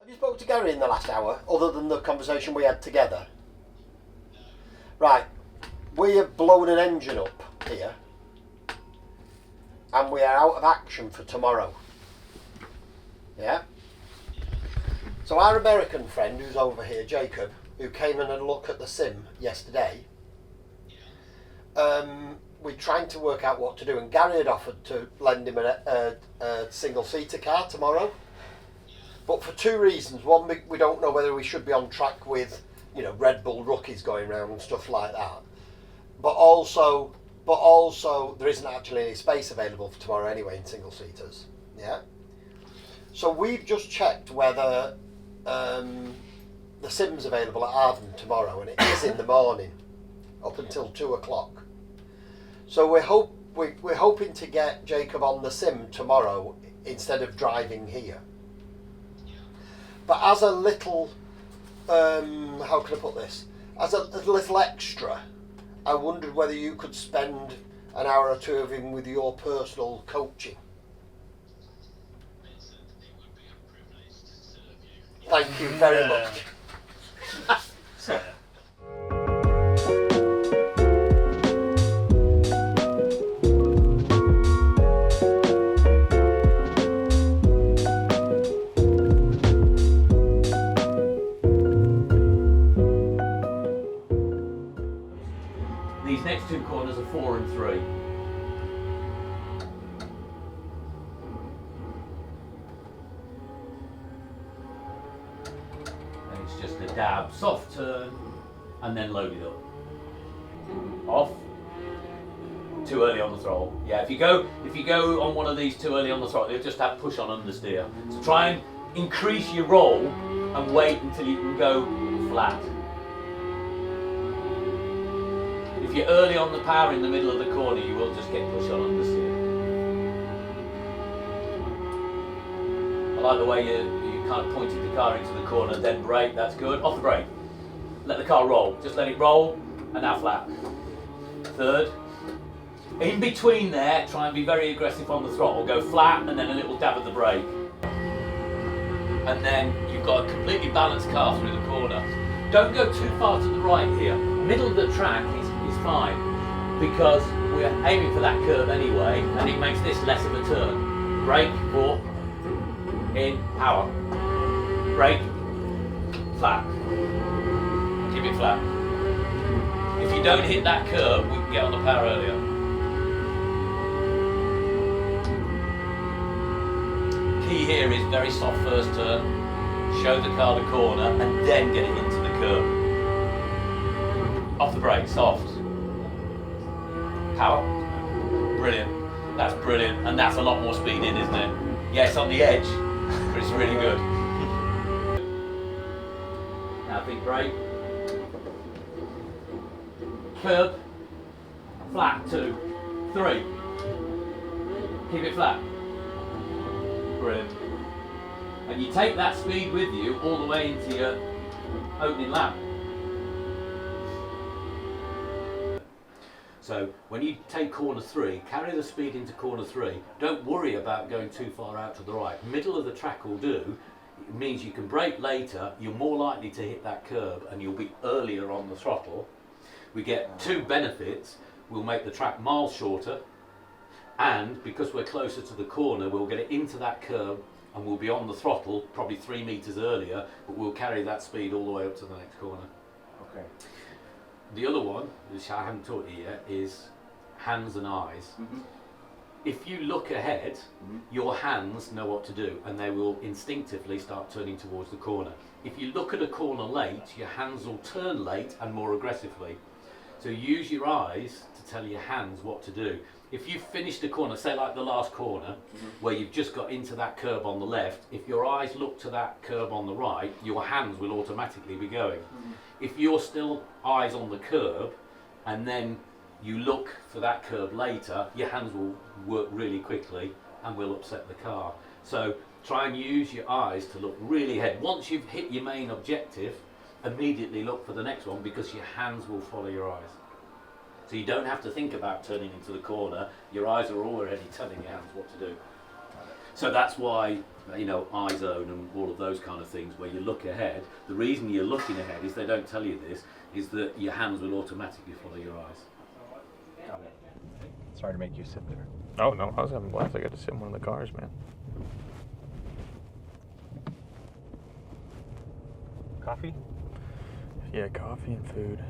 You spoke to Gary in the last hour, other than the conversation we had together? Right, we have blown an engine up here, and we are out of action for tomorrow. Yeah? So our American friend who's over here, Jacob, who came in and looked at the sim yesterday, we're trying to work out what to do, and Gary had offered to lend him a single-seater car tomorrow. But for two reasons. One, we don't know whether we should be on track with, you know, Red Bull rookies going around and stuff like that. But also there isn't actually any space available for tomorrow anyway in single seaters. Yeah. So we've just checked whether the sim's available at Arden tomorrow, and it is in the morning, up until 2 o'clock. So we're hoping to get Jacob on the sim tomorrow instead of driving here. But as a little, how can I put this? As a little extra, I wondered whether you could spend an hour or two of him with your personal coaching. Vincent, it would be a privilege to serve you. Thank you very much. These next two corners are 4 and 3. And it's just a dab, soft turn, and then load it up. Off. Too early on the throttle. Yeah, if you go on one of these too early on the throttle, you'll just have push on understeer. So try and increase your roll and wait until you can go flat. If you're early on the power in the middle of the corner, you will just get push on understeer. I like the way you kind of pointed the car into the corner, then brake, that's good. Off the brake. Let the car roll. Just let it roll, and now flat. Third. In between there, try and be very aggressive on the throttle. Go flat, and then a little dab of the brake. And then you've got a completely balanced car through the corner. Don't go too far to the right here. Middle of the track is fine, because we're aiming for that curve anyway, and it makes this less of a turn. Brake, 4, in, power. Brake, flat. Keep it flat. If you don't hit that curve, we can get on the power earlier. Key here is very soft first turn, show the car the corner, and then get it into the curve. Off the brake, soft. Power. Brilliant. That's brilliant. And that's a lot more speed in, isn't it? Yeah, it's on the edge, but it's really good. Now big brake. Curb. Flat, 2, 3. Keep it flat. Brilliant. And you take that speed with you all the way into your opening lap. So when you take corner 3, carry the speed into corner 3. Don't worry about going too far out to the right. Middle of the track will do. It means you can brake later, you're more likely to hit that curb, and you'll be earlier on the throttle. We get two benefits. We'll make the track miles shorter, and because we're closer to the corner, we'll get it into that curb, and we'll be on the throttle probably 3 meters earlier, but we'll carry that speed all the way up to the next corner. Okay. The other one, which I haven't taught you yet, is hands and eyes. Mm-hmm. If you look ahead, your hands know what to do, and they will instinctively start turning towards the corner. If you look at a corner late, your hands will turn late and more aggressively. So use your eyes to tell your hands what to do. If you've finished a corner, say like the last corner, where you've just got into that curb on the left, if your eyes look to that curb on the right, your hands will automatically be going. If you're still eyes on the curb, and then you look for that curb later, your hands will work really quickly and will upset the car. So try and use your eyes to look really ahead. Once you've hit your main objective, immediately look for the next one, because your hands will follow your eyes. So you don't have to think about turning into the corner. Your eyes are already telling your hands what to do. So that's why, Izone and all of those kind of things, where you look ahead. The reason you're looking ahead is they don't tell you this, is that your hands will automatically follow your eyes. Sorry to make you sit there. Oh, no, I was having a blast. I got to sit in one of the cars, man. Coffee? Yeah, coffee and food.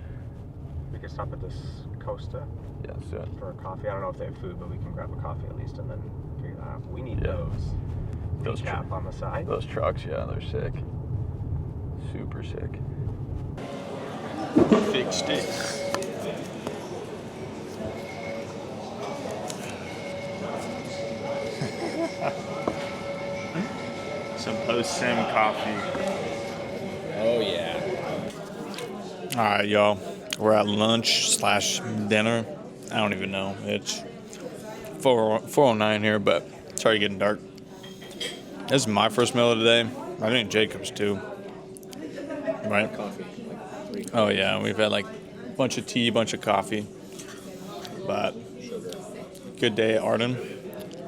We could stop at this Costa Yeah, let's do it. for a coffee. I don't know if they have food, but we can grab a coffee at least and then figure that out. We need Yeah. those cap on the side. Those trucks, yeah, they're sick. Super sick. Big sticks. Some post-sim coffee. Oh yeah. All right, y'all. We're at lunch/dinner. I don't even know. It's 4:09 here, but it's already getting dark. This is my first meal of the day. I think Jacob's too. Right? Coffee. Like 3 Oh yeah, we've had like a bunch of tea, bunch of coffee. But sugar. good day at Arden.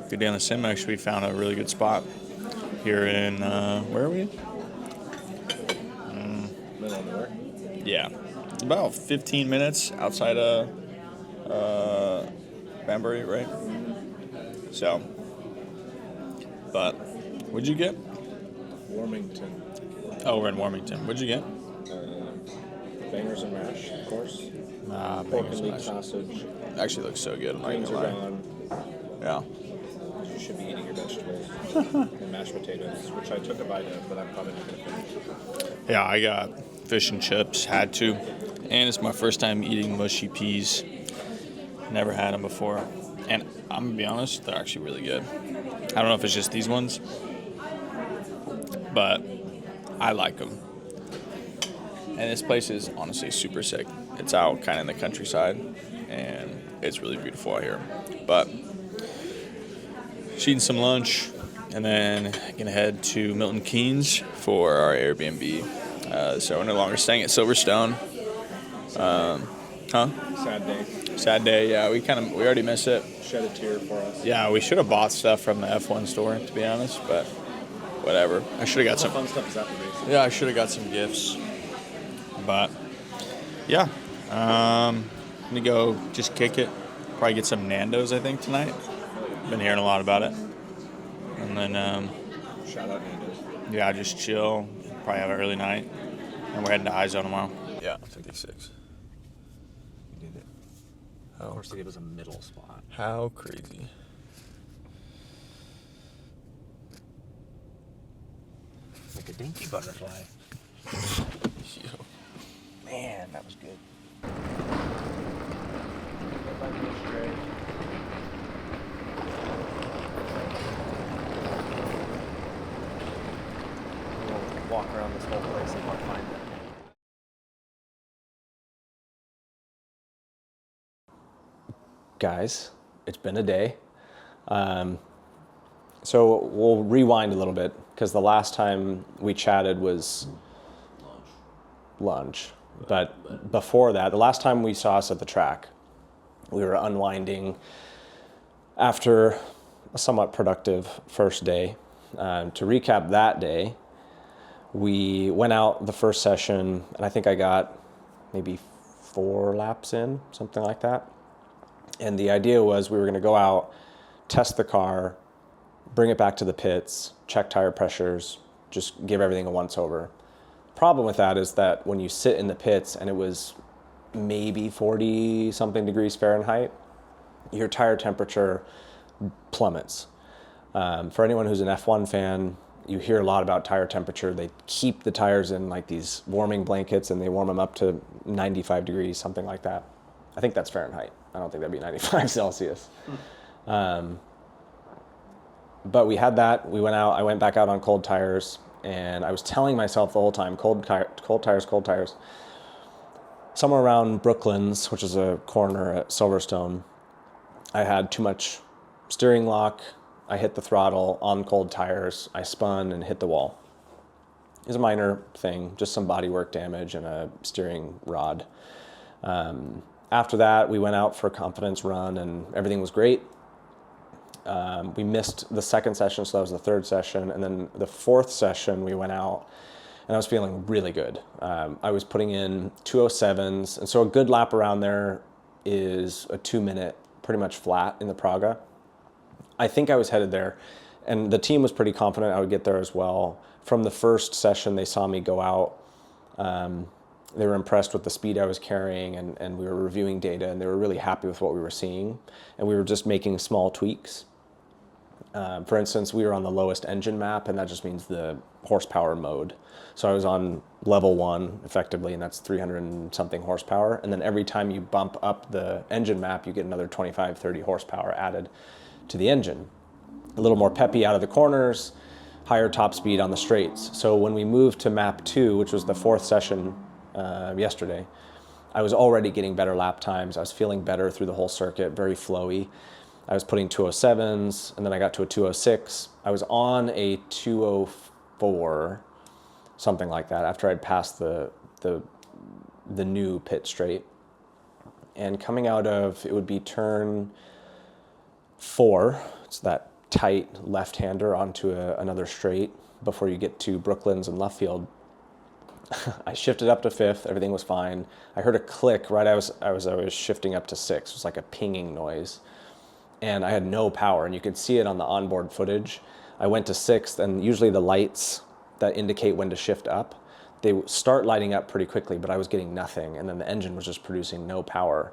Good day on the sim. Actually, we found a really good spot here in where are we? Middle of nowhere. Yeah, it's about 15 minutes outside of Banbury, right? So, but what'd you get? Warmington. Oh, we're in Warmington. What'd you get? Bangers and mash, of course. Pork Bangers and and leek mash. sausage. Actually looks so good. I'm not Greens gonna are lie. gone. Yeah. You should be eating your vegetables. And mashed potatoes, which I took a bite of, but I'm probably not going to finish. Yeah, I got fish and chips. Had to, and it's my first time eating mushy peas. Never had them before, and I'm gonna be honest, they're actually really good. I don't know if it's just these ones, but I like them. And this place is honestly super sick. It's out kind of in the countryside, and it's really beautiful out here. But eating some lunch, and then gonna head to Milton Keynes for our Airbnb. So we're no longer staying at Silverstone. Sad day. Sad day. Yeah, we already miss it. Shed a tear for us. Yeah, we should have bought stuff from the F1 store, to be honest, but whatever. I should have got Some some. fun stuff is at the races. Yeah, I should have got some gifts. But yeah, gonna go just kick it. Probably get some Nando's, I think, tonight. Been hearing a lot about it. And then Shout out Nando's. yeah, just chill. Probably have an early night. And we're heading to Izone tomorrow. Yeah, 56. We did it. Oh, Of course, they gave us a middle spot. how crazy. Like a dinky butterfly. Yo. Man, that was good. We'll walk around this whole place and find it. Guys, it's been a day. So we'll rewind a little bit because the last time we chatted was lunch. But before that, the last time we saw us at the track, we were unwinding after a somewhat productive first day. To recap that day, we went out the first session, and I think I got maybe 4 laps in, something like that. And the idea was we were going to go out, test the car, bring it back to the pits, check tire pressures, just give everything a once over. Problem with that is that when you sit in the pits and it was maybe 40 something degrees Fahrenheit, your tire temperature plummets. For anyone who's an F1 fan, you hear a lot about tire temperature. They keep the tires in like these warming blankets and they warm them up to 95 degrees, something like that. I think that's Fahrenheit. I don't think that'd be 95 Celsius. But we had that. We went out. I went back out on cold tires, and I was telling myself the whole time, cold tires, cold tires. Somewhere around Brooklands, which is a corner at Silverstone, I had too much steering lock. I hit the throttle on cold tires. I spun and hit the wall. It was a minor thing, just some bodywork damage and a steering rod. After that, we went out for a confidence run, and everything was great. We missed the second session, so that was the third session. And then the fourth session, we went out, and I was feeling really good. I was putting in 2:07s, and so a good lap around there is a 2-minute, pretty much flat in the Praga. I think I was headed there, and the team was pretty confident I would get there as well. From the first session, they saw me go out. They were impressed with the speed I was carrying, and we were reviewing data, and they were really happy with what we were seeing. And we were just making small tweaks. For instance, we were on the lowest engine map, and that just means the horsepower mode. So I was on level 1 effectively, and that's 300 and something horsepower. And then every time you bump up the engine map, you get another 25, 30 horsepower added to the engine. A little more peppy out of the corners, higher top speed on the straights. So when we moved to map 2, which was the fourth session yesterday, I was already getting better lap times. I was feeling better through the whole circuit, very flowy. I was putting 2:07s, and then I got to a 2:06. I was on a 2:04, something like that, after I'd passed the new pit straight. And coming out of, it would be turn 4, it's that tight left-hander onto another straight before you get to Brooklands and Luffield. I shifted up to 5th, everything was fine. I heard a click right as I was shifting up to 6. It was like a pinging noise. And I had no power, and you could see it on the onboard footage. I went to 6th, and usually the lights that indicate when to shift up, they start lighting up pretty quickly, but I was getting nothing, and then the engine was just producing no power.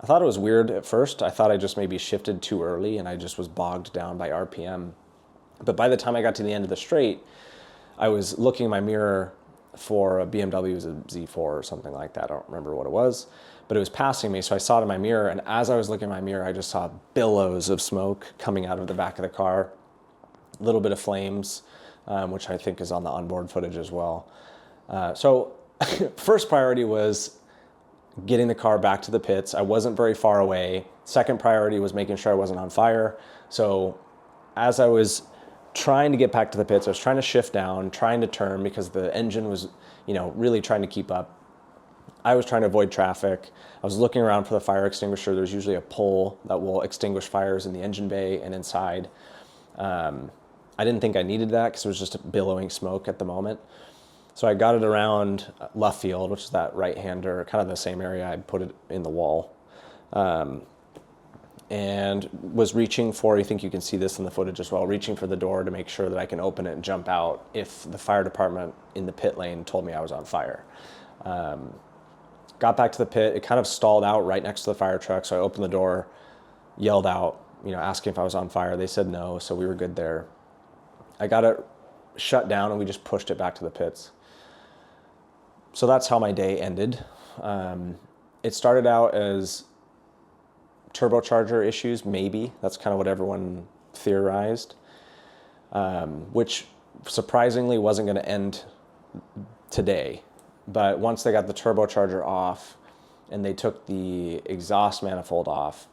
I thought it was weird at first. I thought I just maybe shifted too early, and I just was bogged down by RPM. But by the time I got to the end of the straight, I was looking in my mirror for a BMW, it was a Z4 or something like that. I don't remember what it was, but it was passing me. So I saw it in my mirror, and as I was looking in my mirror, I just saw billows of smoke coming out of the back of the car, a little bit of flames, which I think is on the onboard footage as well. So first priority was getting the car back to the pits. I wasn't very far away. Second priority was making sure I wasn't on fire. So as I was trying to get back to the pits, I was trying to shift down, trying to turn because the engine was, really trying to keep up. I was trying to avoid traffic. I was looking around for the fire extinguisher. There's usually a pole that will extinguish fires in the engine bay and inside. I didn't think I needed that because it was just billowing smoke at the moment. So I got it around Luffield, which is that right-hander, kind of the same area I put it in the wall. And was reaching for, I think you can see this in the footage as well, reaching for the door to make sure that I can open it and jump out if the fire department in the pit lane told me I was on fire. Got back to the pit, it kind of stalled out right next to the fire truck, so I opened the door, yelled out, asking if I was on fire. They said no, so we were good there. I got it shut down and we just pushed it back to the pits. So that's how my day ended. It started out as turbocharger issues, maybe. That's kind of what everyone theorized, which surprisingly wasn't going to end today. But once they got the turbocharger off and they took the exhaust manifold off,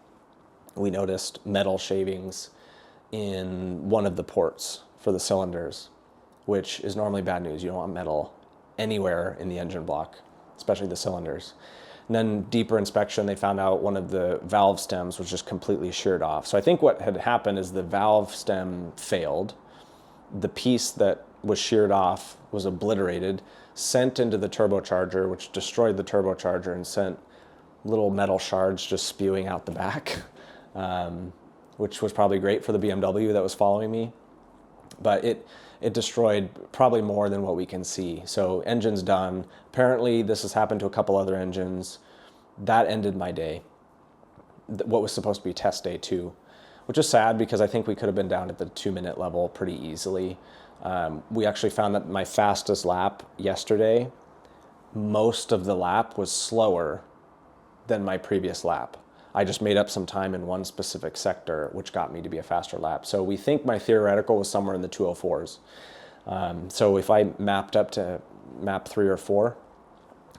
we noticed metal shavings in one of the ports for the cylinders, which is normally bad news. You don't want metal anywhere in the engine block, especially the cylinders. And then deeper inspection, they found out one of the valve stems was just completely sheared off. So I think what had happened is the valve stem failed. The piece that was sheared off was obliterated, sent into the turbocharger, which destroyed the turbocharger and sent little metal shards just spewing out the back, which was probably great for the BMW that was following me. But it destroyed probably more than what we can see. So engine's done. Apparently this has happened to a couple other engines. That ended my day. What was supposed to be test day 2, which is sad because I think we could have been down at the 2-minute level pretty easily. We actually found that my fastest lap yesterday, most of the lap was slower than my previous lap. I just made up some time in one specific sector, which got me to be a faster lap. So we think my theoretical was somewhere in the 204s. So if I mapped up to map 3 or 4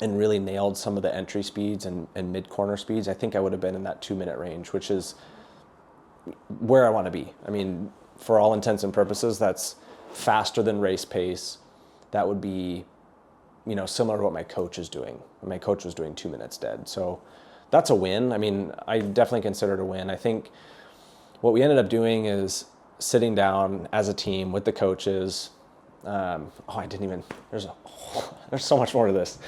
and really nailed some of the entry speeds and mid-corner speeds, I think I would have been in that 2-minute range, which is where I want to be. I mean, for all intents and purposes, that's faster than race pace. That would be, similar to what my coach is doing. My coach was doing 2 minutes dead. So that's a win. I mean, I definitely consider it a win. I think what we ended up doing is sitting down as a team with the coaches. There's so much more to this.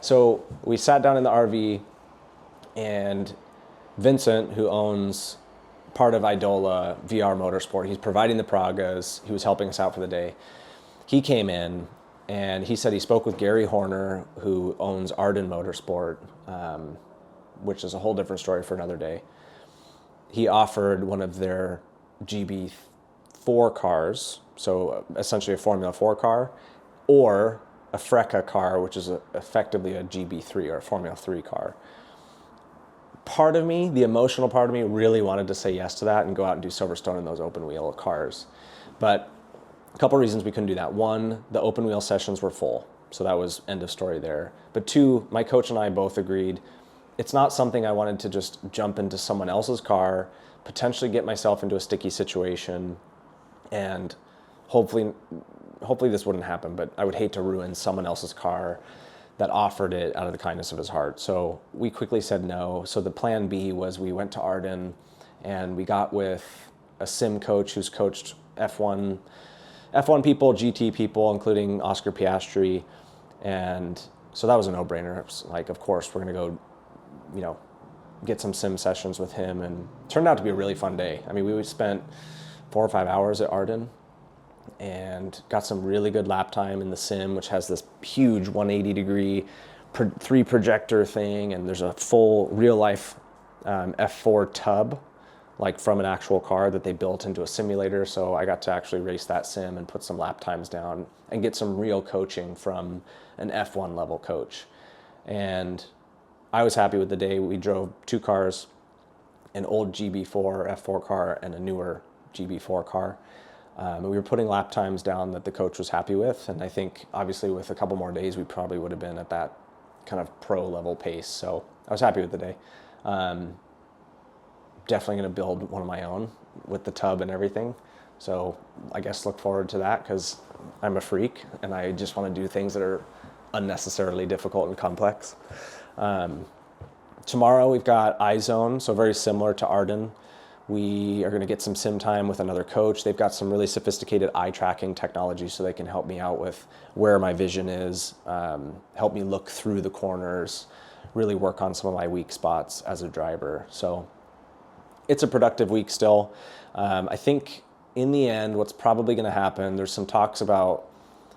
So we sat down in the RV, and Vincent, who owns part of Idola VR Motorsport, he's providing the Pragas, he was helping us out for the day. He came in and he said he spoke with Gary Horner, who owns Arden Motorsport, which is a whole different story for another day. He offered one of their GB4 cars, so essentially a Formula 4 car, or a Freca car, which is effectively a GB3 or a Formula 3 car. Part of me, the emotional part of me, really wanted to say yes to that and go out and do Silverstone in those open wheel cars. But a couple reasons we couldn't do that. One, the open wheel sessions were full, so that was end of story there. But two, my coach and I both agreed it's not something I wanted to just jump into someone else's car, potentially get myself into a sticky situation, and hopefully this wouldn't happen, but I would hate to ruin someone else's car that offered it out of the kindness of his heart. So we quickly said no. So the plan B was we went to Arden and we got with a sim coach who's coached F1 people, GT people, including Oscar Piastri. And so that was a no-brainer. It was like, of course, we're gonna go, get some sim sessions with him, and it turned out to be a really fun day. I mean, we spent 4 or 5 hours at Arden and got some really good lap time in the sim, which has this huge 180-degree 3 projector thing, and there's a full real-life F4 tub, like from an actual car that they built into a simulator. So I got to actually race that sim and put some lap times down and get some real coaching from an F1 level coach. And I was happy with the day. We drove 2 cars, an old GB4 F4 car and a newer GB4 car. And we were putting lap times down that the coach was happy with. And I think obviously with a couple more days, we probably would have been at that kind of pro level pace. So I was happy with the day. Definitely going to build one of my own with the tub and everything. So I guess look forward to that, because I'm a freak and I just want to do things that are unnecessarily difficult and complex. Tomorrow we've got Izone, so very similar to Arden. We are going to get some sim time with another coach. They've got some really sophisticated eye tracking technology, so they can help me out with where my vision is, help me look through the corners, really work on some of my weak spots as a driver. So it's a productive week still. I think in the end, what's probably going to happen, there's some talks about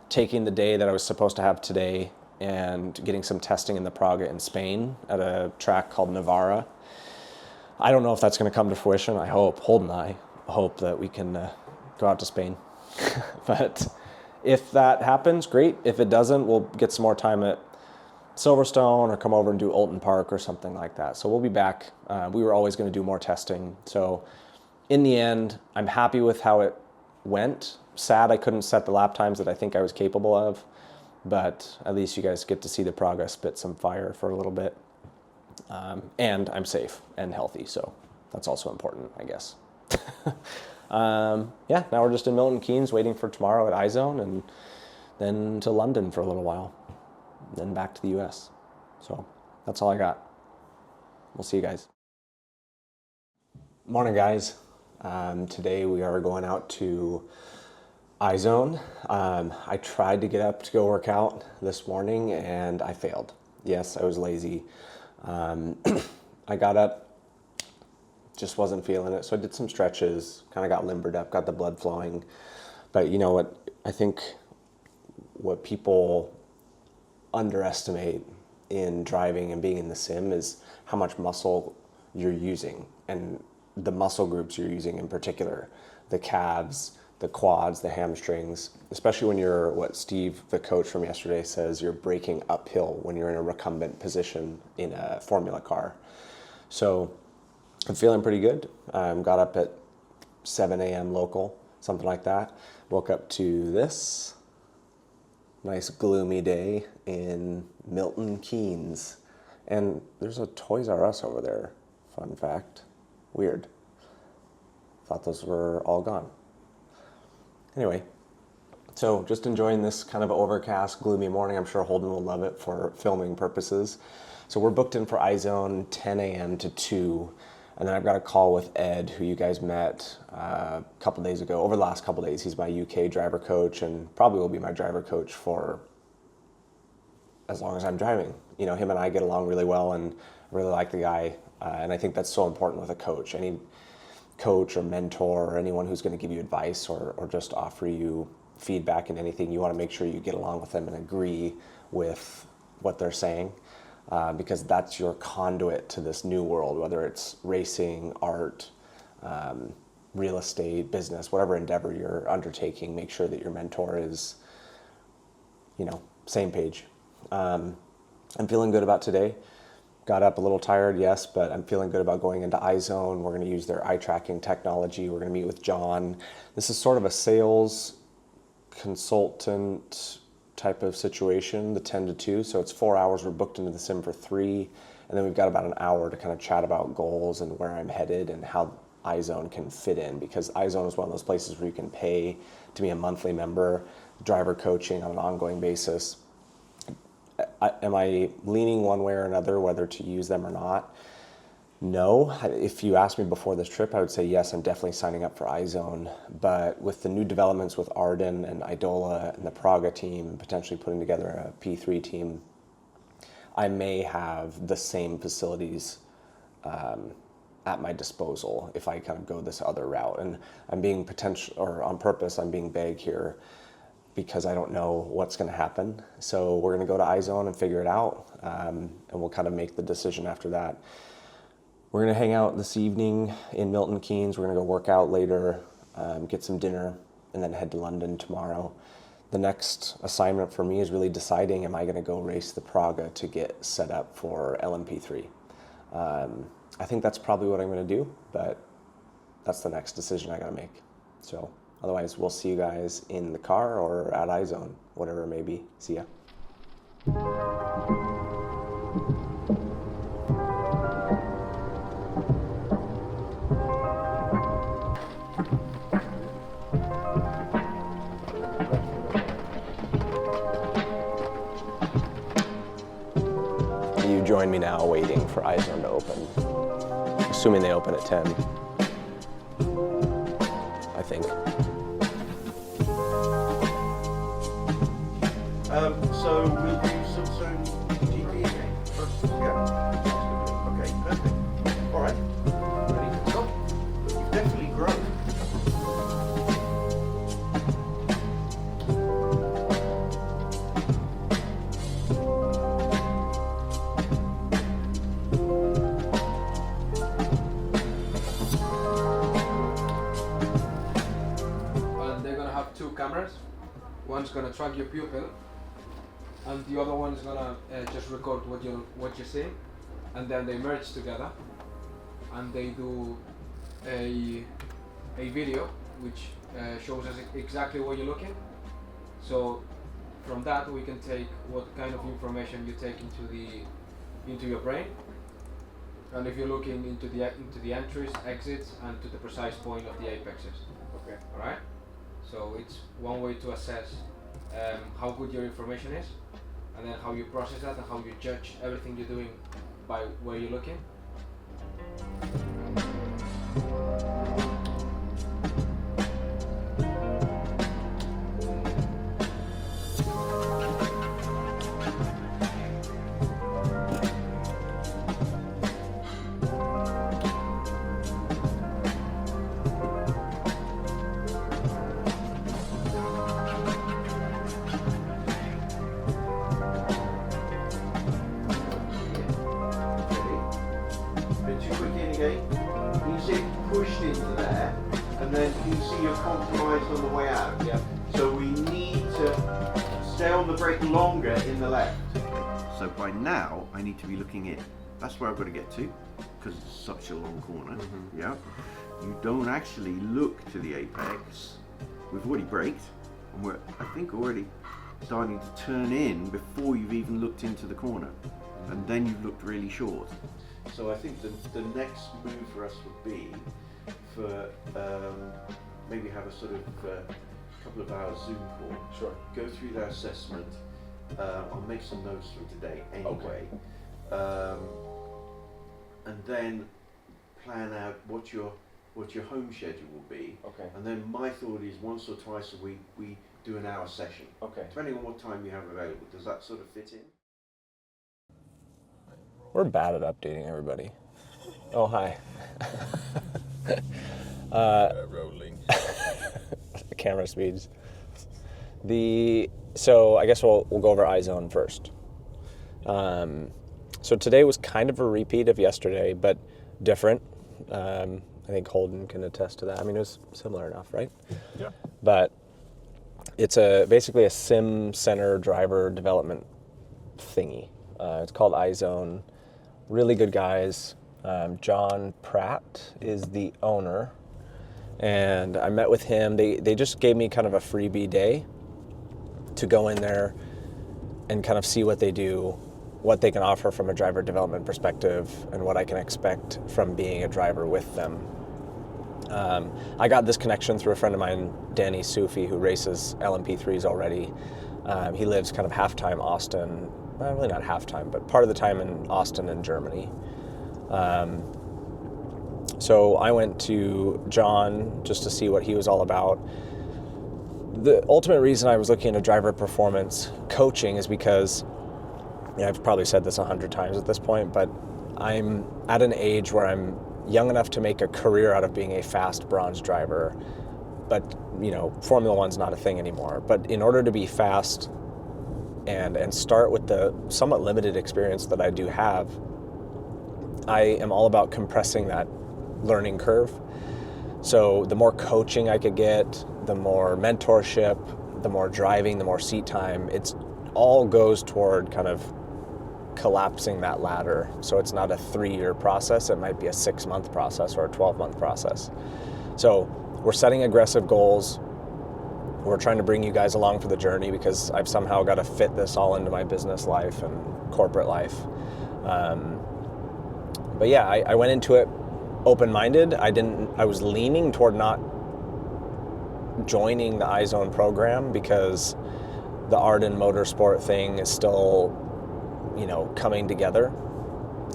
taking the day that I was supposed to have today and getting some testing in the Praga in Spain at a track called Navarra. I don't know if that's going to come to fruition. I hope, Holden and I hope that we can go out to Spain. But if that happens, great. If it doesn't, we'll get some more time at Silverstone or come over and do Oulton Park or something like that. So we'll be back. We were always going to do more testing. So in the end, I'm happy with how it went. Sad I couldn't set the lap times that I think I was capable of, but at least you guys get to see the Praga spit some fire for a little bit. And I'm safe and healthy, so that's also important, I guess. Now we're just in Milton Keynes waiting for tomorrow at Izone, and then to London for a little while, then back to the US. So that's all I got. We'll see you guys. Morning, guys. Today we are going out to Izone. I tried to get up to go work out this morning and I failed. Yes, I was lazy. I got up, just wasn't feeling it. So I did some stretches, kind of got limbered up, got the blood flowing. But you know what, I think what people underestimate in driving and being in the sim is how much muscle you're using, and the muscle groups you're using in particular, the calves, the quads, the hamstrings, especially when you're, what Steve, the coach from yesterday, says you're braking uphill when you're in a recumbent position in a Formula car. So I'm feeling pretty good. Got up at 7 a.m. local, something like that. Woke up to this nice gloomy day in Milton Keynes. And there's a Toys R Us over there, fun fact. Weird. Thought those were all gone. Anyway, so just enjoying this kind of overcast, gloomy morning. I'm sure Holden will love it for filming purposes. So we're booked in for Izone 10 a.m. to 2. And then I've got a call with Ed, who you guys met a couple days ago. Over the last couple days, he's my UK driver coach and probably will be my driver coach for as long as I'm driving. You know, him and I get along really well, and I really like the guy. And I think that's so important with a coach. Any coach or mentor or anyone who's going to give you advice or just offer you feedback in anything, you want to make sure you get along with them and agree with what they're saying. Because that's your conduit to this new world, whether it's racing, art, real estate, business, whatever endeavor you're undertaking. Make sure that your mentor is, you know, same page. I'm feeling good about today. Got up a little tired, yes, but I'm feeling good about going into Izone. We're going to use their eye tracking technology. We're going to meet with John. This is sort of a sales consultant type of situation, the 10 to 2. So it's 4 hours. We're booked into the sim for 3. And then we've got about an hour to kind of chat about goals and where I'm headed and how Izone can fit in, because Izone is one of those places where you can pay to be a monthly member, driver coaching on an ongoing basis. Am I leaning one way or another whether to use them or not? No. If you asked me before this trip, I would say yes, I'm definitely signing up for Izone. But with the new developments with Arden and Idola and the Praga team and potentially putting together a P3 team, I may have the same facilities at my disposal if I kind of go this other route. And I'm being on purpose, I'm being vague here because I don't know what's going to happen. So we're going to go to Izone and figure it out, and we'll kind of make the decision after that. We're going to hang out this evening in Milton Keynes. We're going to go work out later, get some dinner, and then head to London tomorrow. The next assignment for me is really deciding, am I going to go race the Praga to get set up for LMP3? I think that's probably what I'm going to do, but that's the next decision I got to make. So otherwise, we'll see you guys in the car or at Izone, whatever it may be. See ya. You join me now waiting for Izone to open. Assuming they open at 10. I think. So we'll do Silverstone GP again. Yeah. Okay, perfect. All right. Ready to go? You've definitely grown. They're gonna have 2 cameras. One's gonna track your pupil, and the other one's gonna just record what you're seeing, and then they merge together, and they do a video which shows us exactly where you're looking. So from that we can take what kind of information you take into your brain, and if you're looking into the entries, exits, and to the precise point of the apexes. Okay. All right. So it's one way to assess how good your information is, and then how you process that and how you judge everything you're doing by where you're looking. You see it pushed into there, and then you see you're compromised on the way out. Yeah. So we need to stay on the brake longer in the left. So by now, I need to be looking in. That's where I've got to get to, because it's such a long corner. Mm-hmm. Yeah. You don't actually look to the apex. We've already braked, and we're, I think, already starting to turn in before you've even looked into the corner. And then you've looked really short. So I think the next move for us would be for maybe have a sort of couple of hours Zoom call. Sure. Go through that assessment. I'll make some notes from today anyway. Okay. And then plan out what your home schedule will be. Okay. And then my thought is once or twice a week we do an hour session. Okay. Depending on what time you have available. Does that sort of fit in? We're bad at updating everybody. Oh, hi. Rolling. Camera speeds. So I guess we'll go over Izone first. So today was kind of a repeat of yesterday, but different. I think Holden can attest to that. I mean, it was similar enough, right? Yeah. But it's basically a sim center driver development thingy. It's called Izone. Really good guys. John Pratt is the owner, and I met with him. They just gave me kind of a freebie day to go in there and kind of see what they do, what they can offer from a driver development perspective, and what I can expect from being a driver with them. I got this connection through a friend of mine, Danny Sufi, who races LMP3s already. He lives kind of half-time Austin, well, really not half-time, but part of the time in Austin in Germany. So I went to John just to see what he was all about. The ultimate reason I was looking into driver performance coaching is because, I've probably said this 100 times at this point, but I'm at an age where I'm young enough to make a career out of being a fast bronze driver, but Formula One's not a thing anymore. But in order to be fast and start with the somewhat limited experience that I do have, I am all about compressing that learning curve. So the more coaching I could get, the more mentorship, the more driving, the more seat time, it's all goes toward kind of collapsing that ladder. So it's not a 3-year process, it might be a 6-month process or a 12-month process. So we're setting aggressive goals. We're trying to bring you guys along for the journey because I've somehow got to fit this all into my business life and corporate life. But yeah, I went into it open-minded. I was leaning toward not joining the Izone program because the Arden Motorsport thing is still, coming together.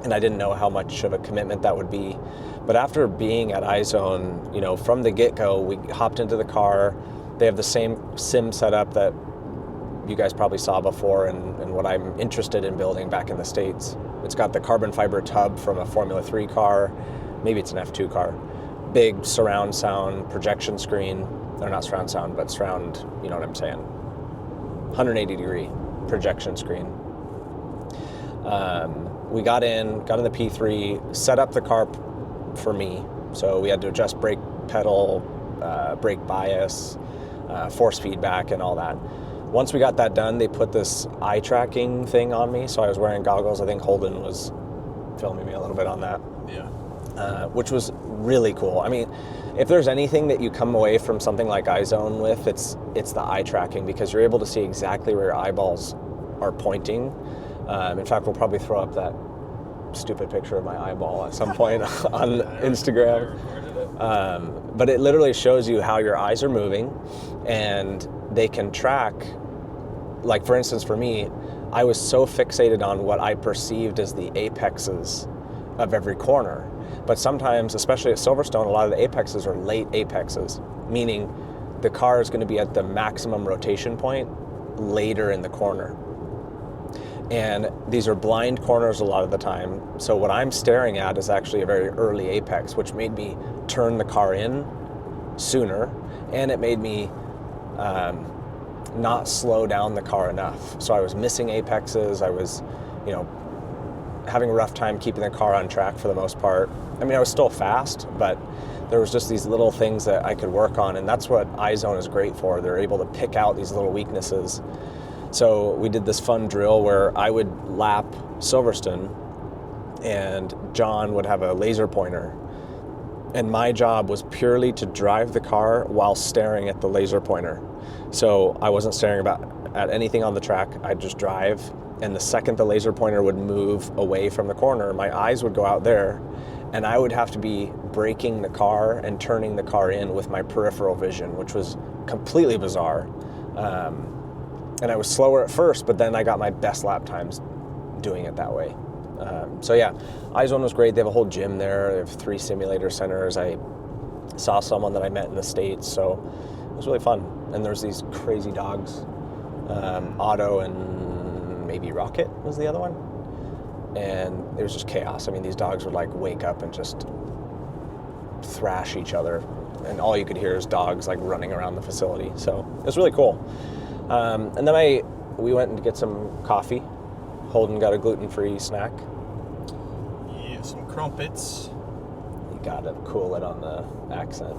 And I didn't know how much of a commitment that would be. But after being at Izone, from the get-go, we hopped into the car. They have the same sim setup that you guys probably saw before and what I'm interested in building back in the States. It's got the carbon fiber tub from a Formula 3 car. Maybe it's an F2 car. Big surround sound projection screen. Or not surround sound, but surround, you know what I'm saying. 180-degree projection screen. We got in the P3, set up the car for me. So we had to adjust brake pedal, brake bias, force feedback, and all that. Once we got that done, they put this eye tracking thing on me. So I was wearing goggles. I think Holden was filming me a little bit on that. Yeah. Which was really cool. I mean, if there's anything that you come away from something like Izone with, it's the eye tracking, because you're able to see exactly where your eyeballs are pointing. In fact, we'll probably throw up that stupid picture of my eyeball at some point on Instagram. But it literally shows you how your eyes are moving, and they can track. Like, for instance, for me, I was so fixated on what I perceived as the apexes of every corner. But sometimes, especially at Silverstone, a lot of the apexes are late apexes, meaning the car is going to be at the maximum rotation point later in the corner. And these are blind corners a lot of the time. So what I'm staring at is actually a very early apex, which made me turn the car in sooner, and it made me not slow down the car enough. So I was missing apexes. I was, having a rough time keeping the car on track for the most part. I mean, I was still fast, but there was just these little things that I could work on, and that's what Izone is great for. They're able to pick out these little weaknesses. So we did this fun drill where I would lap Silverstone, and John would have a laser pointer. And my job was purely to drive the car while staring at the laser pointer. So I wasn't staring at anything on the track. I'd just drive. And the second the laser pointer would move away from the corner, my eyes would go out there, and I would have to be braking the car and turning the car in with my peripheral vision, which was completely bizarre. And I was slower at first, but then I got my best lap times doing it that way. So yeah, Izone was great. They have a whole gym there. They have 3 simulator centers. I saw someone that I met in the States, so it was really fun. And there's these crazy dogs, Otto and maybe Rocket was the other one. And it was just chaos. I mean, these dogs would like wake up and just thrash each other, and all you could hear is dogs like running around the facility. So it was really cool. And then we went to get some coffee. Holden got a gluten-free snack. Yeah, some crumpets. You gotta cool it on the accent.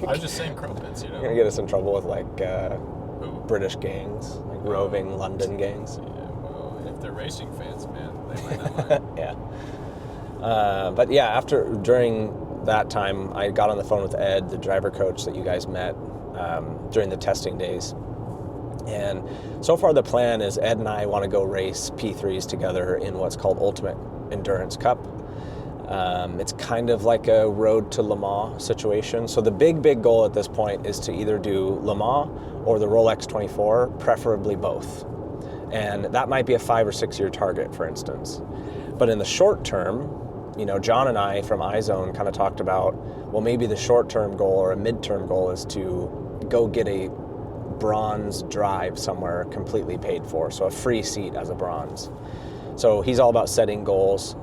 I was just saying crumpets, you know. You're gonna get us in trouble with like Ooh. British gangs, like roving London gangs. Yeah, well, if they're racing fans, man, they might not mind. Yeah. But yeah, during that time, I got on the phone with Ed, the driver coach that you guys met during the testing days. And so far the plan is Ed and I want to go race P3s together in what's called Ultimate Endurance Cup. It's kind of like a road to Le Mans situation. So the big goal at this point is to either do Le Mans or the Rolex 24, preferably both. And that might be a 5 or 6 year target, for instance. But in the short term, you know, John and I from Izone kind of talked about, well, maybe the short term goal or a midterm goal is to go get a bronze drive somewhere completely paid for, so a free seat as a bronze. So he's all about setting goals.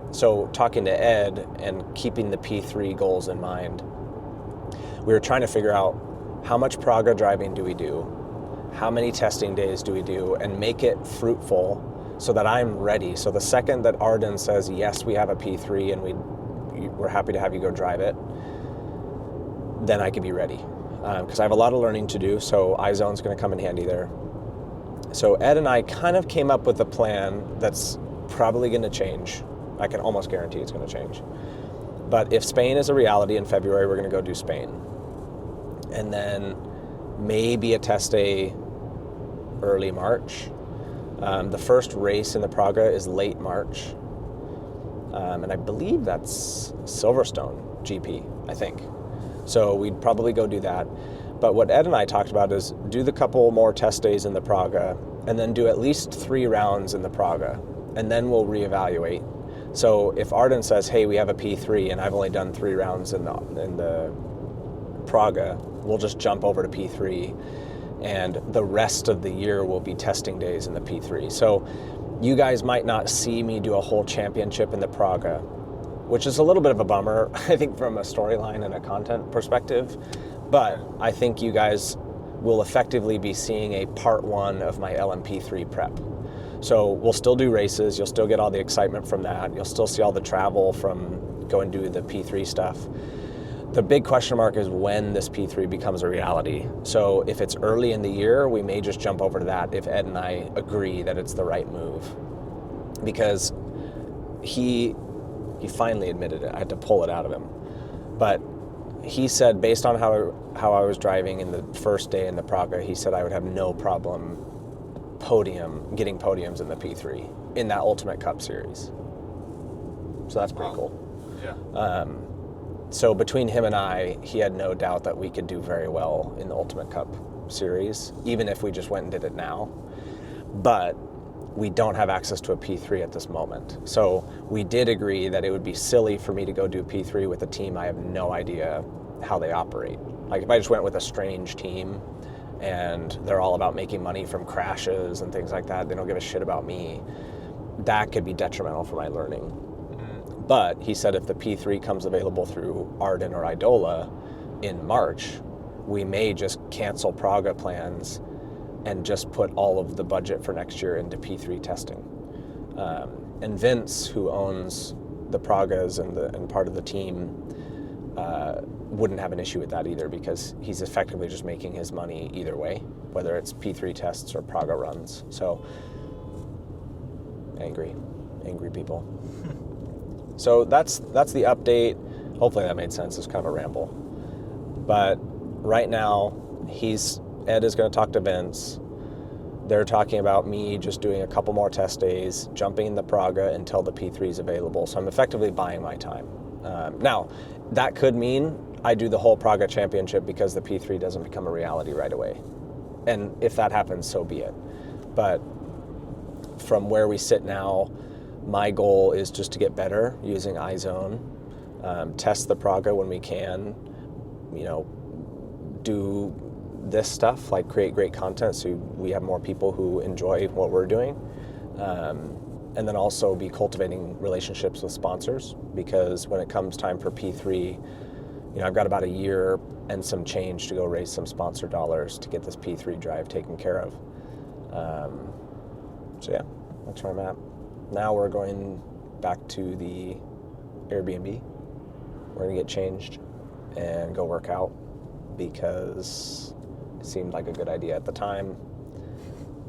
So talking to Ed and keeping the P3 goals in mind, we were trying to figure out how much Praga driving do we do, how many testing days do we do, and make it fruitful so that I'm ready. So the second that Arden says, yes, we have a P3 and we're happy to have you go drive it, then I could be ready. Because I have a lot of learning to do, so Izone's going to come in handy there. So Ed and I kind of came up with a plan that's probably going to change. I can almost guarantee it's going to change. But if Spain is a reality in February, we're going to go do Spain. And then maybe a test day early March. The first race in the Praga is late March. And I believe that's Silverstone GP, I think. So we'd probably go do that. But what Ed and I talked about is do the couple more test days in the Praga and then do at least 3 rounds in the Praga, and then we'll reevaluate. So if Arden says, hey, we have a P3 and I've only done 3 rounds in the Praga, we'll just jump over to P3, and the rest of the year will be testing days in the P3. So you guys might not see me do a whole championship in the Praga, which is a little bit of a bummer, I think, from a storyline and a content perspective. But I think you guys will effectively be seeing a part 1 of my LMP3 prep. So we'll still do races, you'll still get all the excitement from that, you'll still see all the travel from going to do the P3 stuff. The big question mark is when this P3 becomes a reality. So if it's early in the year, we may just jump over to that if Ed and I agree that it's the right move. Because he finally admitted it. I had to pull it out of him. But he said, based on how I was driving in the first day in the Praga, he said I would have no problem getting podiums in the P3 in that Ultimate Cup series. So that's pretty cool. Yeah. So between him and I, he had no doubt that we could do very well in the Ultimate Cup series, even if we just went and did it now. But we don't have access to a P3 at this moment. So we did agree that it would be silly for me to go do P3 with a team I have no idea how they operate. Like if I just went with a strange team and they're all about making money from crashes and things like that, they don't give a shit about me, that could be detrimental for my learning. But he said if the P3 comes available through Arden or Idola in March, we may just cancel Praga plans and just put all of the budget for next year into P3 testing. And Vince, who owns the Pragas and part of the team, wouldn't have an issue with that either, because he's effectively just making his money either way, whether it's P3 tests or Praga runs. So, angry people. So that's the update. Hopefully that made sense. It's kind of a ramble. But right now, Ed is going to talk to Vince. They're talking about me just doing a couple more test days, jumping in the Praga until the P3 is available. So I'm effectively buying my time. Now, that could mean I do the whole Praga Championship because the P3 doesn't become a reality right away. And if that happens, so be it. But from where we sit now, my goal is just to get better using Izone, test the Praga when we can, do this stuff, like create great content so we have more people who enjoy what we're doing. And then also be cultivating relationships with sponsors, because when it comes time for P3, I've got about a year and some change to go raise some sponsor dollars to get this P3 drive taken care of. So yeah, that's where I'm at. Now we're going back to the Airbnb. We're gonna get changed and go work out because it seemed like a good idea at the time.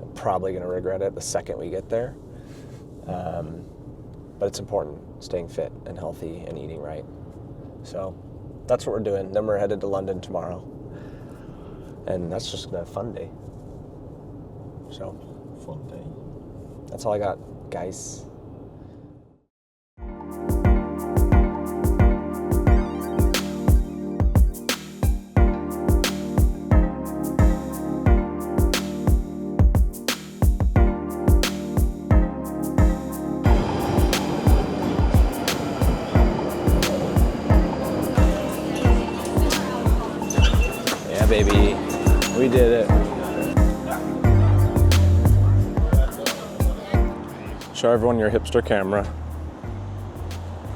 I'm probably gonna regret it the second we get there. But it's important, staying fit and healthy and eating right. So that's what we're doing. Then we're headed to London tomorrow. And that's just a fun day. So, Fun day. that's all I got, guys. Yeah, baby, we did it. Show everyone your hipster camera.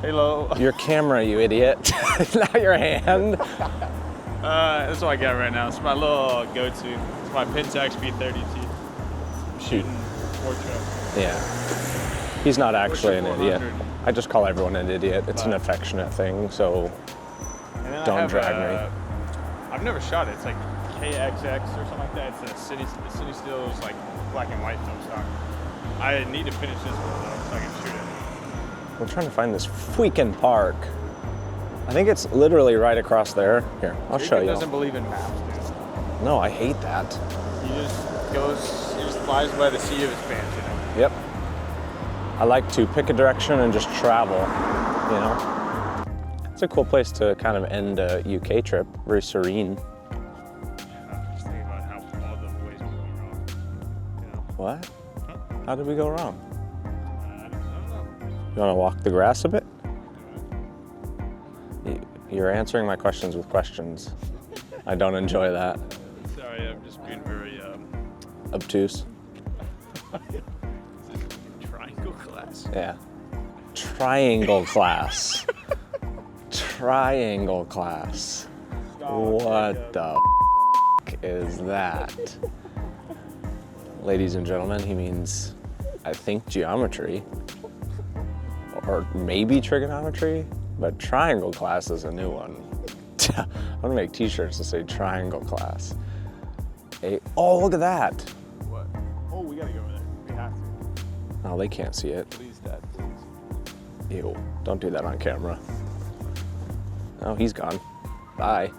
Hello. Your camera, you idiot. Not your hand. That's what I got right now. It's my little go-to. It's my Pentax B30T. I'm shooting portrait. Yeah. He's not actually an idiot. 400. I just call everyone an idiot. It's an affectionate thing, so And then Don't I have drag I've never shot it. It's like KXX or something like that. It's a city still is like black and white film stock. I need to finish this one though so I can shoot it. we're trying to find this freaking park. I think it's literally right across there. Here, I'll show He you. doesn't believe in maps, dude. No, I hate that. He just flies by the seat of his pants, Yep. I like to pick a direction and just travel, It's a cool place to kind of end a UK trip. Very serene. I'm just thinking about how all the ways we're going wrong. What? How did we go wrong? I don't know. You want to walk the grass a bit? You're answering my questions with questions. I don't enjoy that. Sorry, I'm just being very Obtuse. triangle class. Yeah. Triangle class. Triangle class. What the is that? Ladies and gentlemen, he means, I think, geometry. Or maybe trigonometry, but triangle class is a new one. I'm gonna make t-shirts that say triangle class. Oh, look at that. What? Oh, we gotta go over there. We have to. Oh, they can't see it. Please, Dad, please. Ew, don't do that on camera. Oh, he's gone. Bye.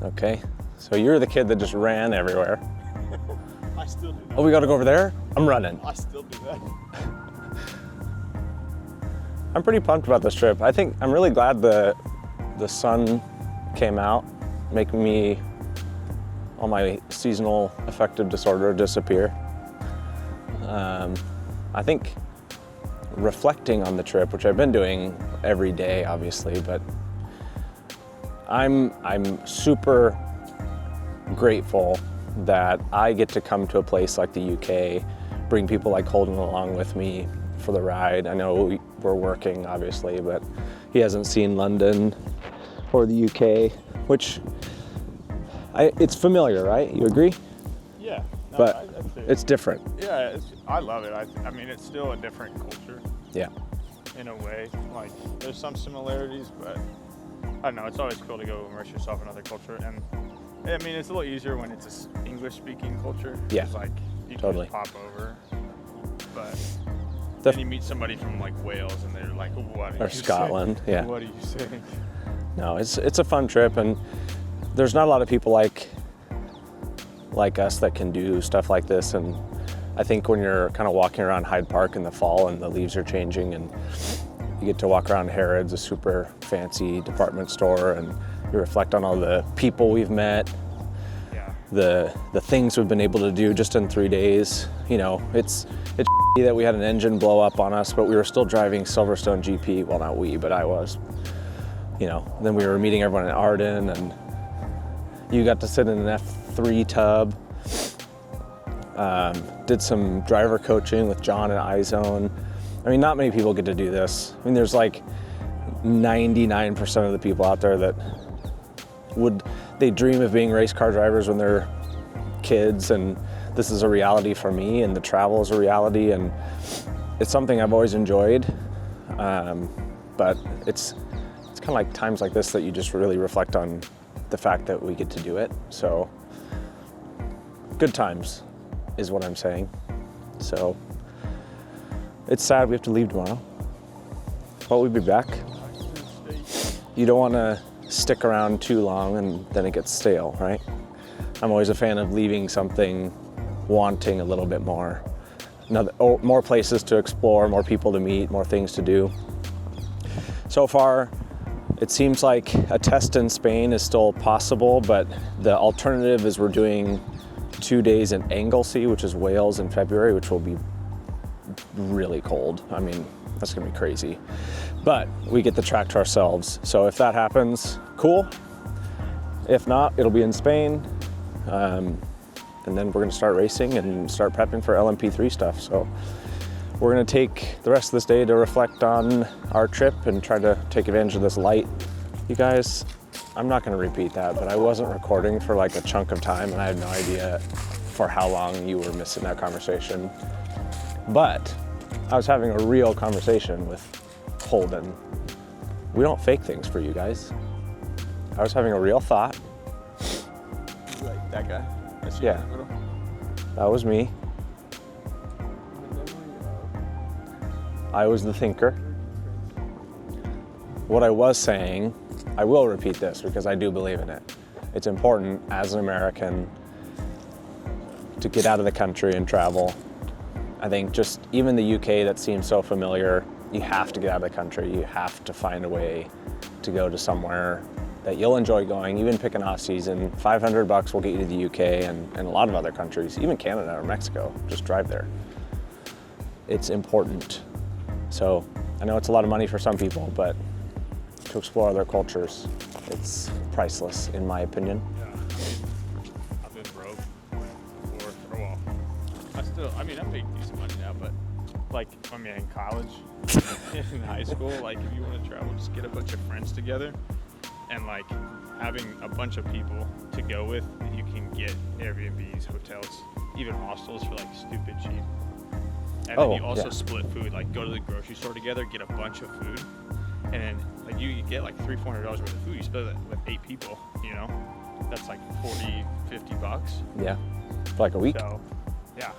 Okay, so you're the kid that just ran everywhere. I still do that. Oh, we gotta go over there? I'm running. I still do that. I'm pretty pumped about this trip. I think I'm really glad the sun came out, making all my seasonal affective disorder disappear. I think reflecting on the trip, which I've been doing every day, obviously, but I'm super grateful that I get to come to a place like the UK, bring people like Holden along with me for the ride. I know we're working, obviously, but he hasn't seen London or the UK, which it's familiar, right? You agree? Yeah. No, But I'd say it's different. yeah, I love it. I mean, it's still a different culture Yeah. in a way. Like, there's some similarities, but I don't know. It's always cool to go immerse yourself in other culture. And I mean, it's a little easier when it's an English-speaking culture. Yeah, It's like you can totally. just pop over. But The- then you meet somebody from like Wales, and they're like, "What are Or you Scotland, saying? yeah. What are you saying?" No, it's a fun trip, and there's not a lot of people like us that can do stuff like this. And I think when you're kind of walking around Hyde Park in the fall and the leaves are changing, and you get to walk around Harrods, a super fancy department store, and you reflect on all the people we've met. Yeah. the things we've been able to do just in 3 days. You know, it's that we had an engine blow up on us, but we were still driving Silverstone GP. Well, not we, but I was. You know, then we were meeting everyone in Arden, and you got to sit in an F3 tub. Did some driver coaching with John and Izone. I mean, not many people get to do this. I mean, there's like 99% of the people out there that they dream of being race car drivers when they're kids, and this is a reality for me, and the travel is a reality, and it's something I've always enjoyed. But it's kind of like times like this that you just really reflect on the fact that we get to do it. So good times is what I'm saying. So it's sad we have to leave tomorrow, but we'll be back. You don't want to stick around too long and then it gets stale, right? I'm always a fan of leaving something wanting a little bit more. More places to explore, more people to meet, more things to do. So far, it seems like a test in Spain is still possible, but the alternative is we're doing 2 days in Anglesey, which is Wales, in February, which will be really cold. I mean, that's gonna be crazy. But we get the track to ourselves. So if that happens, cool. If not, it'll be in Spain. And then we're gonna start racing and start prepping for LMP3 stuff. So we're gonna take the rest of this day to reflect on our trip and try to take advantage of this light. You guys, I'm not gonna repeat that, but I wasn't recording for like a chunk of time and I had no idea for how long you were missing that conversation. But I was having a real conversation with Holden. We don't fake things for you guys. I was having a real thought. Like that guy? Yeah, that was me. I was the thinker. What I was saying, I will repeat this because I do believe in it. It's important as an American to get out of the country and travel. I think just even the UK that seems so familiar, you have to get out of the country. You have to find a way to go to somewhere that you'll enjoy going, even pick an off season. $500 will get you to the UK and a lot of other countries, even Canada or Mexico. Just drive there. It's important. So I know it's a lot of money for some people, but to explore other cultures, it's priceless in my opinion. Yeah. I've been broke before for a while. I make decent money now, but like, in college, in high school, like if you want to travel, just get a bunch of friends together and like having a bunch of people to go with, you can get Airbnbs, hotels, even hostels for like stupid cheap. And then you also split food, like go to the grocery store together, get a bunch of food, and then like you get like $300-400 worth of food. You split it with 8 people, you know? That's like $40-50. Yeah, for like a week. So, yeah,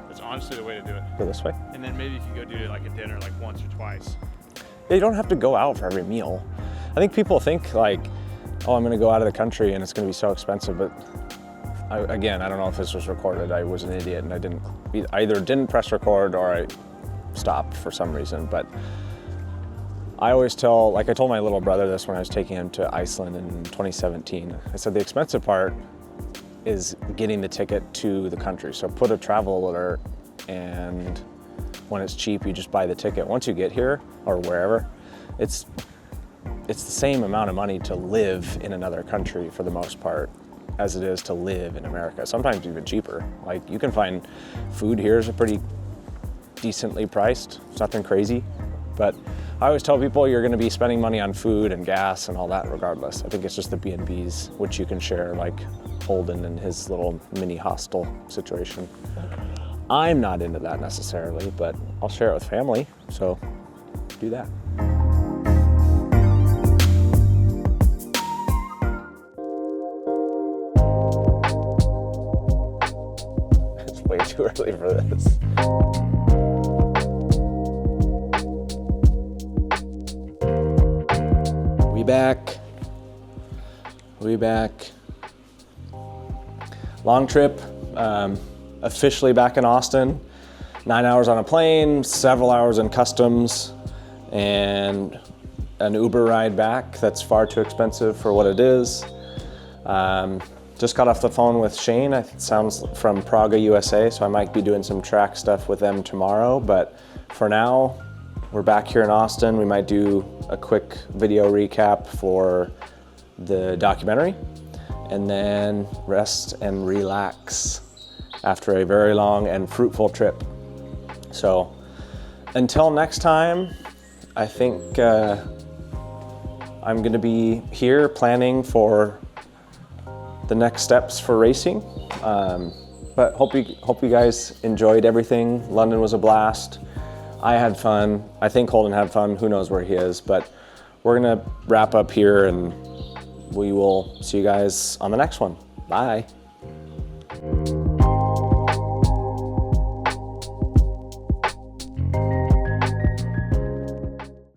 that's honestly the way to do it. Go this way. And then maybe you could go do like a dinner like once or twice. Yeah, you don't have to go out for every meal. I think people think like, oh, I'm gonna go out of the country and it's gonna be so expensive, but I don't know if this was recorded. I was an idiot and I either didn't press record or I stopped for some reason, but I always tell, like I told my little brother this when I was taking him to Iceland in 2017. I said the expensive part is getting the ticket to the country. So put a travel alert, and when it's cheap, you just buy the ticket. Once you get here or wherever, it's the same amount of money to live in another country for the most part as it is to live in America. Sometimes even cheaper. Like you can find food here is pretty decently priced. It's nothing crazy, but I always tell people you're gonna be spending money on food and gas and all that regardless. I think it's just the B&Bs, which you can share, like Holden and his little mini hostel situation. I'm not into that necessarily, but I'll share it with family, so do that. It's way too early for this. We back. Long trip, officially back in Austin. 9 hours on a plane, several hours in customs, and an Uber ride back that's far too expensive for what it is. just got off the phone with Shane. It sounds from Praga, USA, so I might be doing some track stuff with them tomorrow. But for now, we're back here in Austin. We might do a quick video recap for the documentary and then rest and relax after a very long and fruitful trip. So until next time, I think I'm gonna be here planning for the next steps for racing. But hope you guys enjoyed everything. London was a blast. I had fun. I think Holden had fun. Who knows where he is, but we're gonna wrap up here and we will see you guys on the next one. Bye.